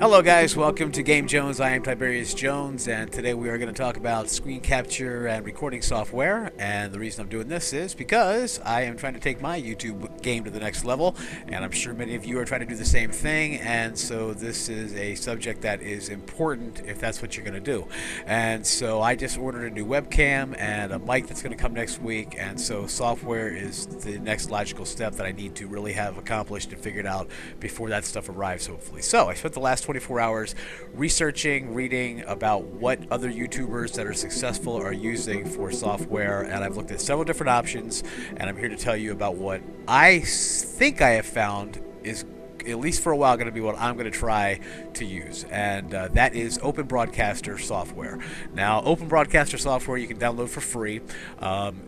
Hello guys, welcome to Game Jones. I am Tiberius Jonez, and today we are going to talk about screen capture and recording software. And the reason I'm doing this is because I am trying to take my YouTube game to the next level, and I'm sure many of you are trying to do the same thing. And so this is a subject that is important if that's what you're going to do. And so I just ordered a new webcam and a mic that's going to come next week, and so software is the next logical step that I need to really have accomplished and figured out before that stuff arrives, hopefully. So I spent the last 24 hours researching, reading about what other YouTubers that are successful are using for software, and I've looked at several different options, and I'm here to tell you about what I think I have found is, at least for a while, going to be what I'm going to try to use, and that is Open Broadcaster software. Now, Open Broadcaster software you can download for free.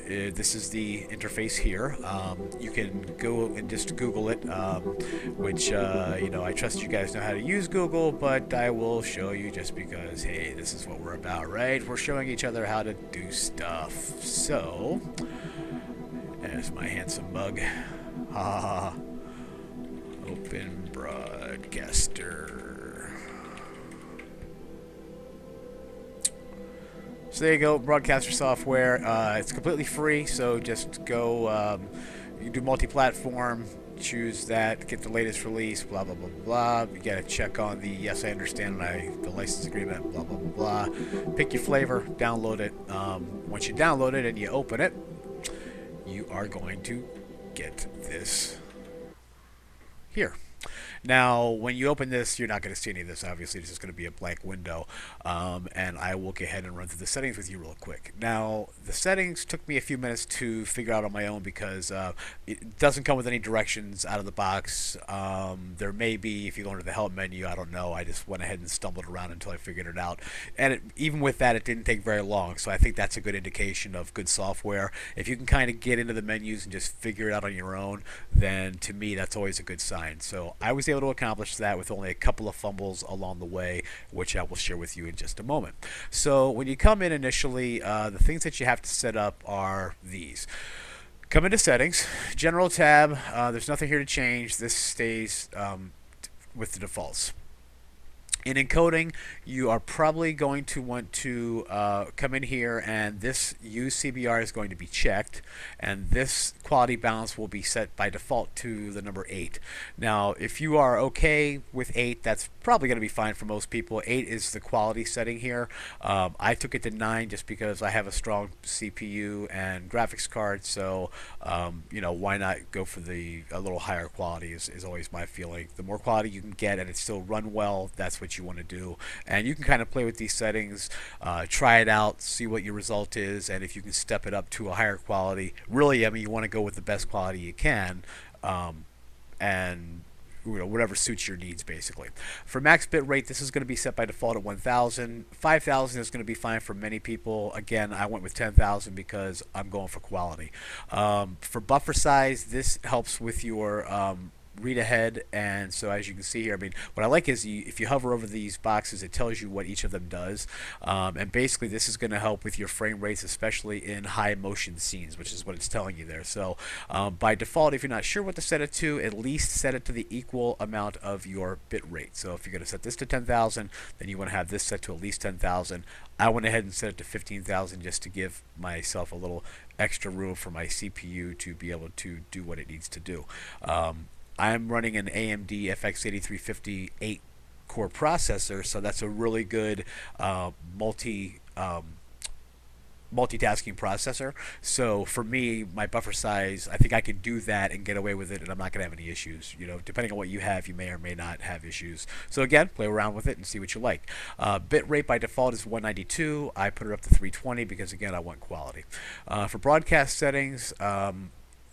This is the interface here. You can go and just Google it, which I trust you guys know how to use Google, but I will show you just because, hey, this is what we're about, right? We're showing each other how to do stuff. So, there's my handsome mug. Ha ha ha. Open Broadcaster. So there you go, Broadcaster software. It's completely free, so just go. You can do multi-platform, choose that, get the latest release, blah blah blah blah. You gotta check on the yes, I understand the license agreement, blah blah blah blah. Pick your flavor, download it. Once you download it and you open it, you are going to get this here. Now, when you open this, you're not going to see any of this. Obviously, it's just going to be a blank window, and I will go ahead and run through the settings with you real quick. Now, the settings took me a few minutes to figure out on my own because it doesn't come with any directions out of the box. There may be, if you go into the help menu, I don't know. I just went ahead and stumbled around until I figured it out. And even with that, it didn't take very long, so I think that's a good indication of good software. If you can kind of get into the menus and just figure it out on your own, then to me, that's always a good sign. So I was able to accomplish that with only a couple of fumbles along the way, which I will share with you in just a moment. So when you come in initially, the things that you have to set up are these. Come into settings, general tab. There's nothing here to change. This stays with the defaults. In encoding, you are probably going to want to come in here, and this use CBR is going to be checked, and this quality balance will be set by default to the number 8. Now, if you are okay with 8, that's probably going to be fine for most people. 8 is the quality setting here. I took it to 9 just because I have a strong CPU and graphics card, so why not go for a little higher quality is always my feeling. The more quality you can get and it still run well, that's what you want to do. And you can kind of play with these settings, try it out, see what your result is, and if you can step it up to a higher quality. Really, I mean, you want to go with the best quality you can, and whatever suits your needs, basically. For max bit rate, this is going to be set by default at 1000. 5000 is going to be fine for many people. Again, I went with 10,000 because I'm going for quality. For buffer size, this helps with your read ahead, and so as you can see here, I mean, what I like is if you hover over these boxes, it tells you what each of them does, and basically this is going to help with your frame rates, especially in high motion scenes, which is what it's telling you there. So by default, if you're not sure what to set it to, at least set it to the equal amount of your bit rate. So if you're going to set this to 10,000, then you want to have this set to at least 10,000. I went ahead and set it to 15,000 just to give myself a little extra room for my CPU to be able to do what it needs to do. I'm running an AMD FX 8350 8-core processor, so that's a really good multitasking processor. So for me, my buffer size, I think I can do that and get away with it, and I'm not going to have any issues. Depending on what you have, you may or may not have issues. So again, play around with it and see what you like. Bit rate by default is 192. I put it up to 320 because, again, I want quality. For broadcast settings,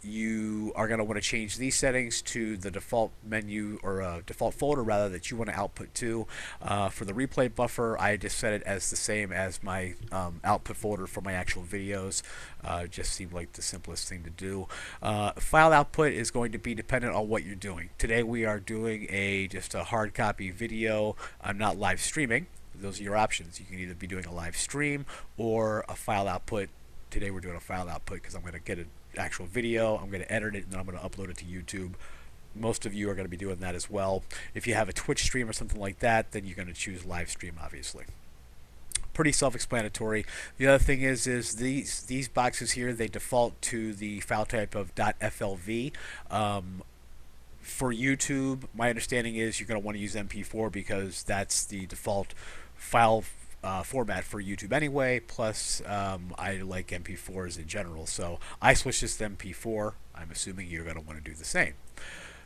you are going to want to change these settings to the default menu, or default folder rather, that you want to output to. For the replay buffer, I just set it as the same as my output folder for my actual videos. Just seemed like the simplest thing to do. File output is going to be dependent on what you're doing. Today we are doing just a hard copy video. I'm not live streaming. Those are your options. You can either be doing a live stream or a file output. Today we're doing a file output because I'm going to get an actual video, I'm going to edit it, and then I'm going to upload it to YouTube. most of you are going to be doing that as well. If you have a Twitch stream or something like that, then you're going to choose live stream, obviously. Pretty self-explanatory. The other thing is these boxes here, they default to the file type of .flv. For YouTube, my understanding is you're going to want to use MP4 because that's the default file format for YouTube anyway. Plus, I like MP4s in general, so I switched this to MP4. I'm assuming you're going to want to do the same.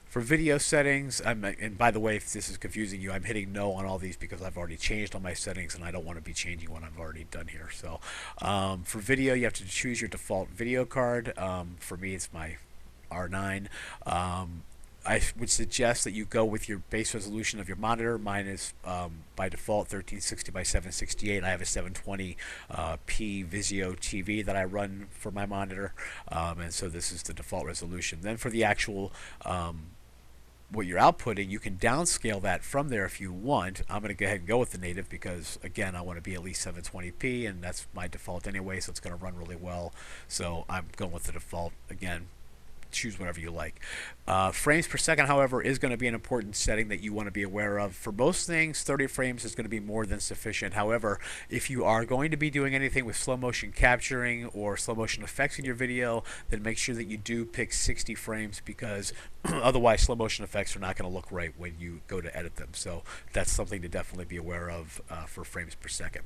For video settings, and by the way, if this is confusing you, I'm hitting no on all these because I've already changed all my settings and I don't want to be changing what I've already done here. So for video, you have to choose your default video card. For me, it's my R9. I would suggest that you go with your base resolution of your monitor. Mine is by default 1360 by 768. I have a 720p Vizio TV that I run for my monitor, and so this is the default resolution. Then for the actual what you're outputting, you can downscale that from there if you want. I'm going to go ahead and go with the native because, again, I want to be at least 720p, and that's my default anyway, so it's going to run really well. So I'm going with the default. Again, choose whatever you like. Frames per second, however, is going to be an important setting that you want to be aware of. For most things, 30 frames is going to be more than sufficient. However, if you are going to be doing anything with slow motion capturing or slow motion effects in your video, then make sure that you do pick 60 frames because otherwise slow motion effects are not going to look right when you go to edit them. So that's something to definitely be aware of for frames per second.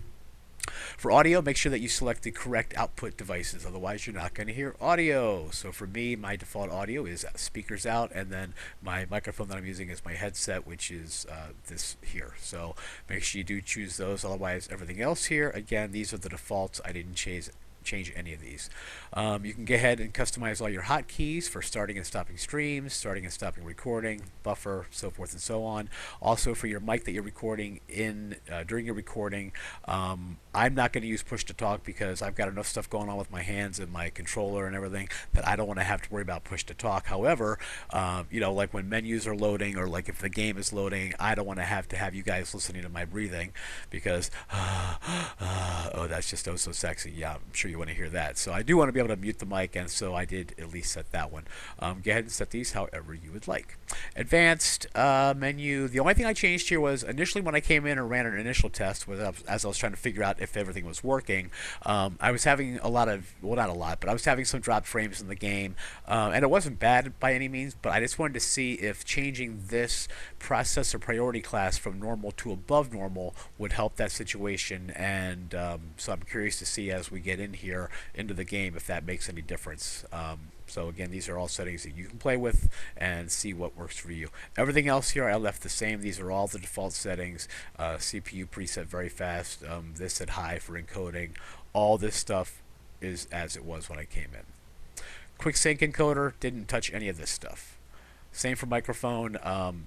For audio, make sure that you select the correct output devices, otherwise you're not going to hear audio. So for me, my default audio is speakers out, and then my microphone that I'm using is my headset, which is this here. So make sure you do choose those, otherwise everything else here, again, these are the defaults. I didn't change any of these. You can go ahead and customize all your hotkeys for starting and stopping streams, starting and stopping recording, buffer, so forth and so on. Also for your mic that you're recording in during your recording, I'm not going to use push to talk because I've got enough stuff going on with my hands and my controller and everything that I don't want to have to worry about push to talk. However, you know, like when menus are loading or like if the game is loading, I don't want to have you guys listening to my breathing because oh, that's just oh so sexy. Yeah, I'm sure you want to hear that. So I do want to be able to mute the mic, and so I did at least set that one. Go ahead and set these however you would like. Advanced menu. The only thing I changed here was initially when I came in and ran an initial test, as I was trying to figure out if everything was working, I was having a lot of, well, not a lot, but I was having some dropped frames in the game, and it wasn't bad by any means, but I just wanted to see if changing this processor priority class from normal to above normal would help that situation, and so I'm curious to see as we get in here into the game if that makes any difference. So again, these are all settings that you can play with and see what works for you. Everything else here I left the same. These are all the default settings. CPU preset very fast. This at high for encoding. All this stuff is as it was when I came in. Quick sync encoder, didn't touch any of this stuff. Same for microphone.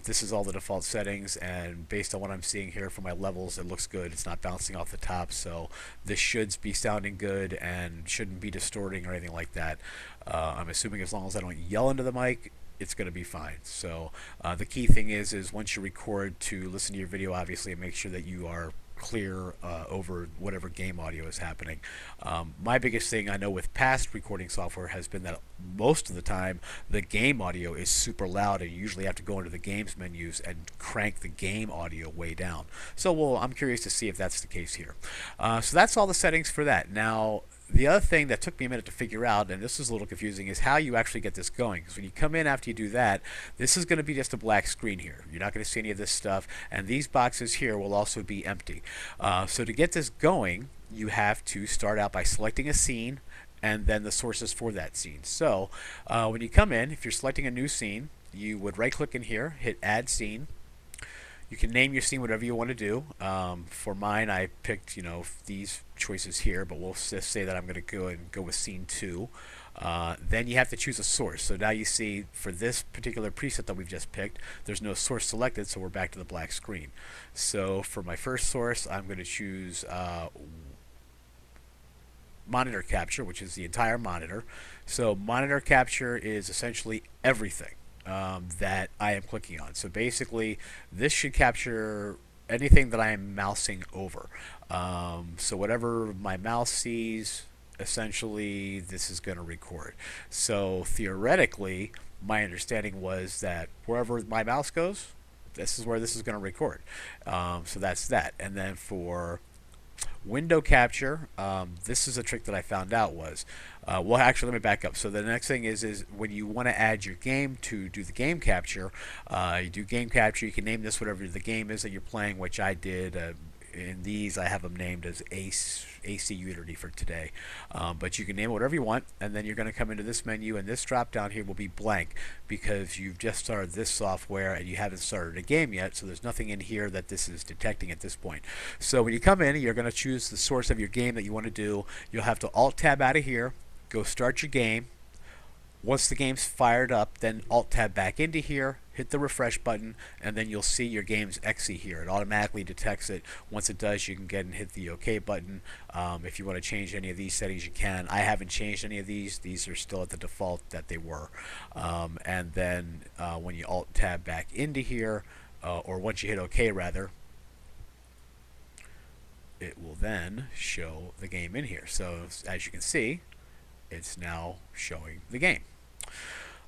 This is all the default settings, and based on what I'm seeing here for my levels, it looks good. It's not bouncing off the top, so this should be sounding good and shouldn't be distorting or anything like that. I'm assuming as long as I don't yell into the mic, it's going to be fine. So the key thing is once you record to listen to your video, obviously, make sure that you are clear over whatever game audio is happening. My biggest thing I know with past recording software has been that most of the time the game audio is super loud, and you usually have to go into the games menus and crank the game audio way down. So well, I'm curious to see if that's the case here. So that's all the settings for that. Now the other thing that took me a minute to figure out, and this is a little confusing, is how you actually get this going. Because when you come in after you do that, this is going to be just a black screen here. You're not going to see any of this stuff, and these boxes here will also be empty. So to get this going, you have to start out by selecting a scene and then the sources for that scene. So when you come in, if you're selecting a new scene, you would right click in here, hit add scene. You can name your scene whatever you want to do. For mine, I picked, you know, these choices here, but we'll just say that I'm going to go with scene 2. Then you have to choose a source. So now you see for this particular preset that we've just picked, there's no source selected, so we're back to the black screen. So for my first source, I'm going to choose monitor capture, which is the entire monitor. So monitor capture is essentially everything that I am clicking on. So basically, this should capture anything that I am mousing over. So whatever my mouse sees, essentially, this is going to record. So theoretically, my understanding was that wherever my mouse goes, this is where this is going to record. So that's that. And then for window capture, this is a trick that I found out was, well, actually, let me back up. So the next thing is when you want to add your game to do the game capture, you do game capture. You can name this whatever the game is that you're playing, which I did. In these, I have them named as AC Unity for today. But you can name it whatever you want, and then you're going to come into this menu, and this drop down here will be blank because you've just started this software and you haven't started a game yet, so there's nothing in here that this is detecting at this point. So when you come in, you're going to choose the source of your game that you want to do. You'll have to Alt-Tab out of here, go start your game. Once the game's fired up, then Alt-Tab back into here, hit the refresh button, and then you'll see your game's exe here. It automatically detects it. Once it does, you can get and hit the OK button. If you want to change any of these settings, you can. I haven't changed any of these. These are still at the default that they were. And then when you Alt-Tab back into here, or once you hit OK rather, it will then show the game in here. So as you can see, it's now showing the game.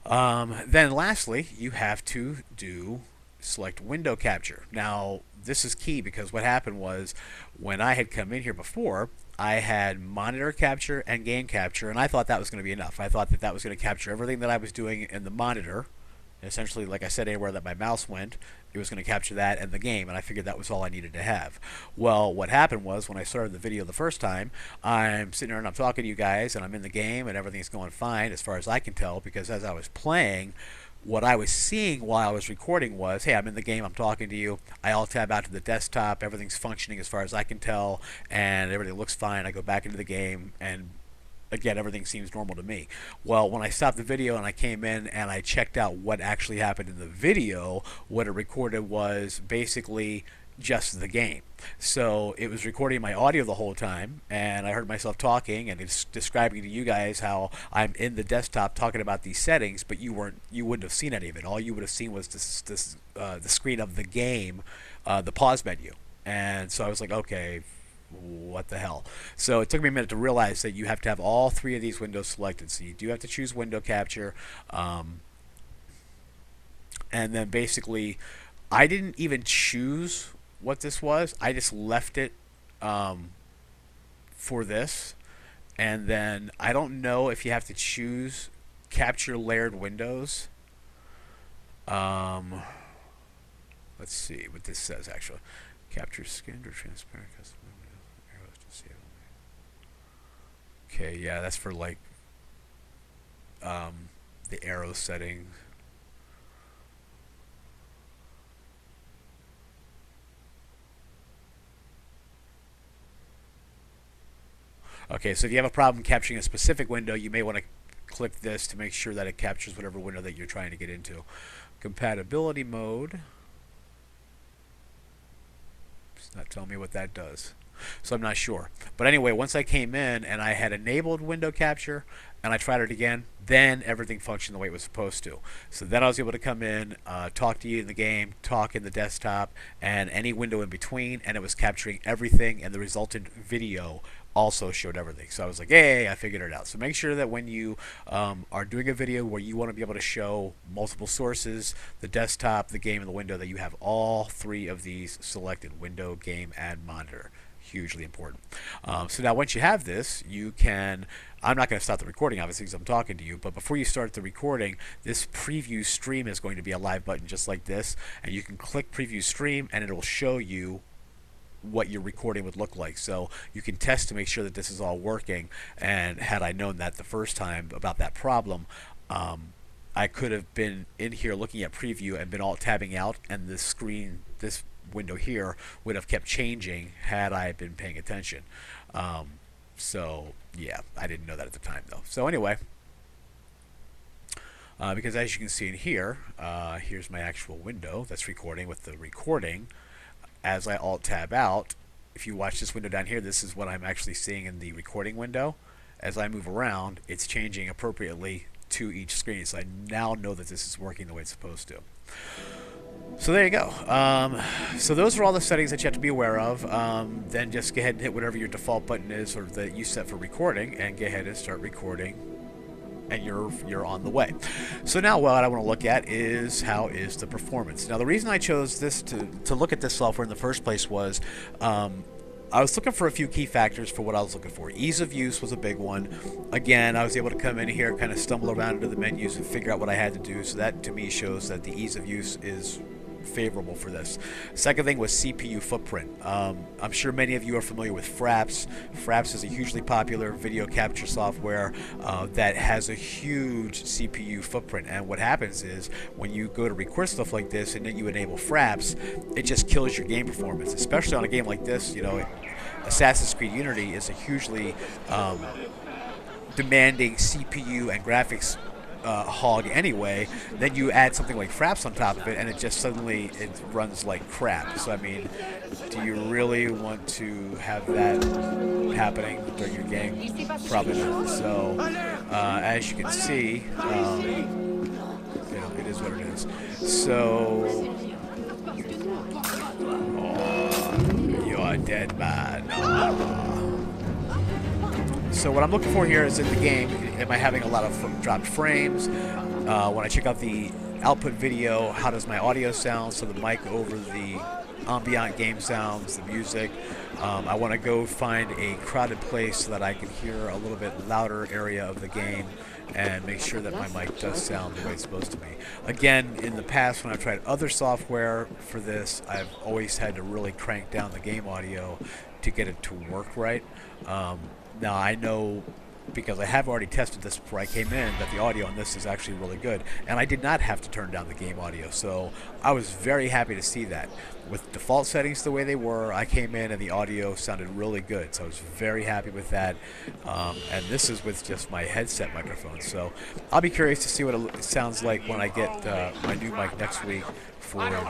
Then lastly, you have to select window capture. Now this is key because what happened was when I had come in here before, I had monitor capture and game capture, and I thought that was going to be enough. I thought that that was going to capture everything that I was doing in the monitor. Essentially, like I said, anywhere that my mouse went, it was going to capture that and the game, and I figured that was all I needed to have. Well, what happened was when I started the video the first time, I'm sitting there and I'm talking to you guys, and I'm in the game, and everything's going fine as far as I can tell, because as I was playing, what I was seeing while I was recording was, hey, I'm in the game, I'm talking to you, I Alt-Tab out to the desktop, everything's functioning as far as I can tell, and everything looks fine. I go back into the game, and again, everything seems normal to me. Well, when I stopped the video and I came in and I checked out what actually happened in the video, what it recorded was basically just the game. So it was recording my audio the whole time, and I heard myself talking and it's describing to you guys how I'm in the desktop talking about these settings, but you wouldn't have seen any of it. All you would have seen was the screen of the game, the pause menu. And so I was like, okay, what the hell. So it took me a minute to realize that you have to have all three of these windows selected. So you do have to choose window capture, and then basically I didn't even choose what this was. I just left it for this, and then I don't know if you have to choose capture layered windows. Let's see what this says actually. Capture skinned or transparent custom. Okay, yeah, that's for like the arrow setting. Okay, so if you have a problem capturing a specific window, you may want to click this to make sure that it captures whatever window that you're trying to get into. Compatibility mode. It's not telling me what that does, so I'm not sure. But anyway, once I came in and I had enabled window capture and I tried it again, then everything functioned the way it was supposed to. So then I was able to come in, talk to you in the game, talk in the desktop, and any window in between, and it was capturing everything, and the resultant video also showed everything. So I was like, hey, I figured it out. So make sure that when you are doing a video where you want to be able to show multiple sources, the desktop, the game, and the window, that you have all three of these selected: window, game, and monitor. Hugely important. So now once you have this, you can, I'm not going to stop the recording obviously because I'm talking to you, but before you start the recording, this preview stream is going to be a live button just like this, and you can click preview stream and it will show you what your recording would look like. So you can test to make sure that this is all working, and had I known that the first time about that problem, I could have been in here looking at preview and been tabbing out, and the screen, this window here, would have kept changing had I been paying attention. So yeah, I didn't know that at the time though. So anyway, because as you can see in here, here's my actual window that's recording with the recording. As I Alt-Tab out, if you watch this window down here, this is what I'm actually seeing in the recording window. As I move around, it's changing appropriately to each screen, so I now know that this is working the way it's supposed to. So there you go. So those are all the settings that you have to be aware of. Then just go ahead and hit whatever your default button is or that you set for recording, and go ahead and start recording and you're on the way. So now what I want to look at is how is the performance. Now the reason I chose this to look at this software in the first place was I was looking for a few key factors for what I was looking for. Ease of use was a big one. Again, I was able to come in here, kind of stumble around into the menus and figure out what I had to do. So that to me shows that the ease of use is favorable for this. Second thing was CPU footprint. I'm sure many of you are familiar with Fraps. Fraps is a hugely popular video capture software that has a huge CPU footprint, and what happens is when you go to record stuff like this and then you enable Fraps, it just kills your game performance, especially on a game like this. You know, Assassin's Creed Unity is a hugely demanding CPU and graphics hog anyway. Then you add something like Fraps on top of it and it just suddenly it runs like crap. So I mean, do you really want to have that happening during your game? Probably not. So as you can see, you know, it is what it is. So you're a dead man. So what I'm looking for here is in the game, am I having a lot of dropped frames? When I check out the output video, how does my audio sound? So the mic over the ambient game sounds, the music. I want to go find a crowded place so that I can hear a little bit louder area of the game and make sure that my mic does sound the way it's supposed to be. Again, in the past when I've tried other software for this, I've always had to really crank down the game audio to get it to work right. Now I know, because I have already tested this before I came in, that the audio on this is actually really good, and I did not have to turn down the game audio, so I was very happy to see that. With default settings the way they were, I came in and the audio sounded really good, so I was very happy with that. And this is with just my headset microphone, so I'll be curious to see what it sounds like when I get my new mic next week for doing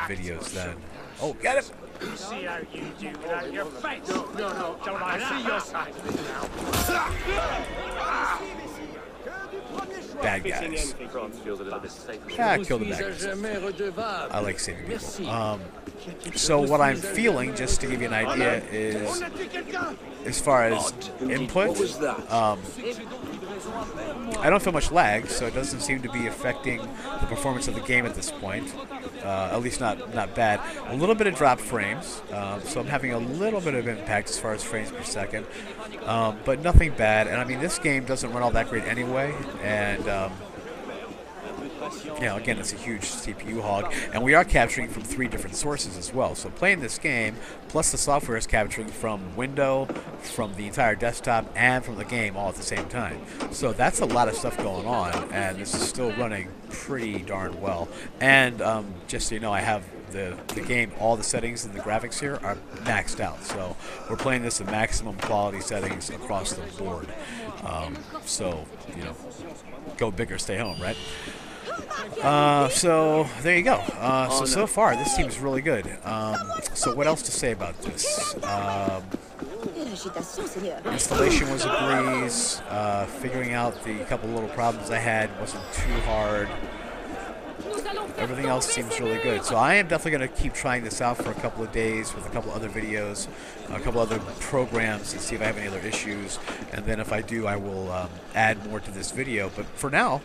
videos then. Oh, get it! See how you do without your face. No, don't I see your side of it now? Bad guys. Kill the bad guys. I like saving people. So what I'm feeling, just to give you an idea, is as far as input, I don't feel much lag, so it doesn't seem to be affecting the performance of the game at this point. At least not bad. A little bit of dropped frames, so I'm having a little bit of impact as far as frames per second, but nothing bad. And I mean, this game doesn't run all that great anyway, and you know, again, it's a huge CPU hog, and we are capturing from 3 different sources as well. So playing this game, plus the software is capturing from window, from the entire desktop, and from the game all at the same time. So that's a lot of stuff going on, and this is still running pretty darn well. And just so you know, I have the game, all the settings and the graphics here are maxed out. So we're playing this at maximum quality settings across the board. So, you know, go big or stay home, right? So there you go. So far this seems really good. So what else to say about this? Installation was a breeze. Figuring out the couple little problems I had wasn't too hard. Everything else seems really good. So I am definitely going to keep trying this out for a couple of days with a couple other videos, a couple other programs, and see if I have any other issues. And then if I do, I will add more to this video. But for now,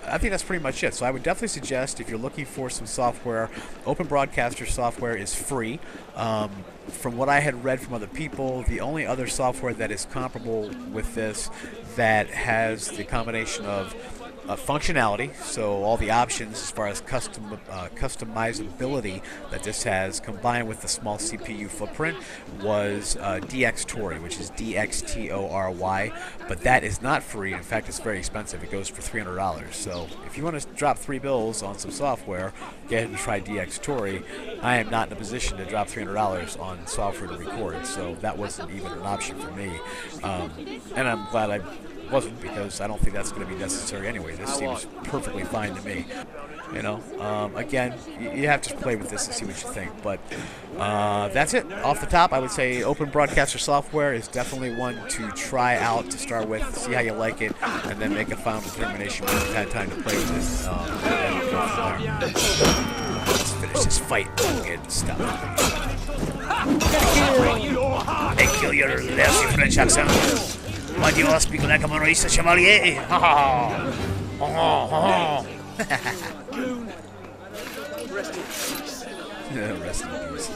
I think that's pretty much it. So I would definitely suggest, if you're looking for some software, Open Broadcaster software is free. From what I had read from other people, the only other software that is comparable with this that has the combination of functionality, so all the options as far as customizability that this has, combined with the small CPU footprint, was DxTory, which is DxTory, but that is not free. In fact, it's very expensive. It goes for $300. So if you want to drop $3 on some software, go ahead and try DxTory. I am not in a position to drop $300 on software to record, so that wasn't even an option for me. And I'm glad I wasn't, because I don't think that's going to be necessary anyway. This seems perfectly fine to me. You know, again, you have to play with this and see what you think. But that's it. Off the top, I would say Open Broadcaster software is definitely one to try out to start with, see how you like it, and then make a final determination when you've had time to play with it. And go from there. Let's finish this fight and get stuff. They kill your lousy French accent. Why do you all speak like a Maurice Chevalier? Ha ha! Ha ha! Rest in peace. Rest in peace.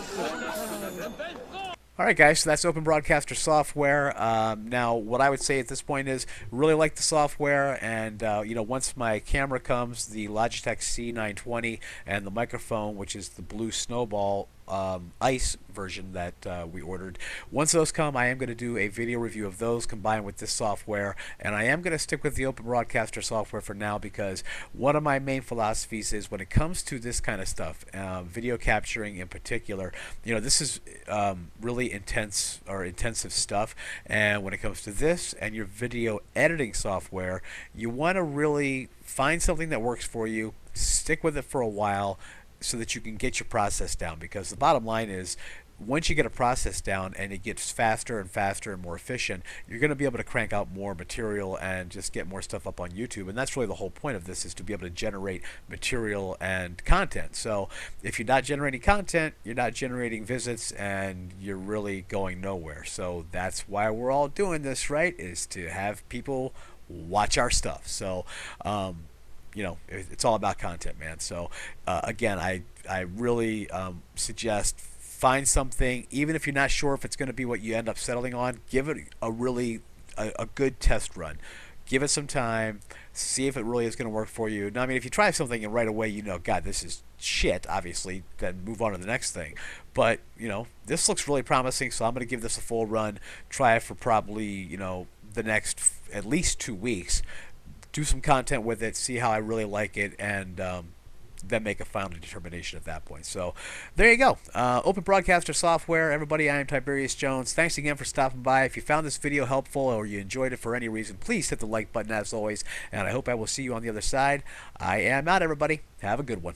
Alright guys, so that's Open Broadcaster software. Now, what I would say at this point is, really like the software, and you know, once my camera comes, the Logitech C920, and the microphone, which is the Blue Snowball Ice version that we ordered. Once those come, I am going to do a video review of those combined with this software, and I am going to stick with the Open Broadcaster software for now, because one of my main philosophies is when it comes to this kind of stuff, video capturing in particular, you know, this is really intensive stuff, and when it comes to this and your video editing software, you want to really find something that works for you, stick with it for a while, so that you can get your process down, because the bottom line is, once you get a process down and it gets faster and faster and more efficient, you're going to be able to crank out more material and just get more stuff up on YouTube. And that's really the whole point of this, is to be able to generate material and content. So if you're not generating content, you're not generating visits, and you're really going nowhere. So that's why we're all doing this, right? Is to have people watch our stuff. So you know, it's all about content, man. So again, I really suggest find something, even if you're not sure if it's going to be what you end up settling on, give it a good test run. Give it some time, see if it really is going to work for you. Now, I mean, if you try something and right away you know, God, this is shit, obviously, then move on to the next thing. But, you know, this looks really promising, so I'm going to give this a full run, try it for probably, you know, the next at least 2 weeks. Do some content with it, see how I really like it, and then make a final determination at that point. So there you go. Open Broadcaster software. Everybody, I am Tiberius Jonez. Thanks again for stopping by. If you found this video helpful or you enjoyed it for any reason, please hit the like button as always, and I hope I will see you on the other side. I am out, everybody. Have a good one.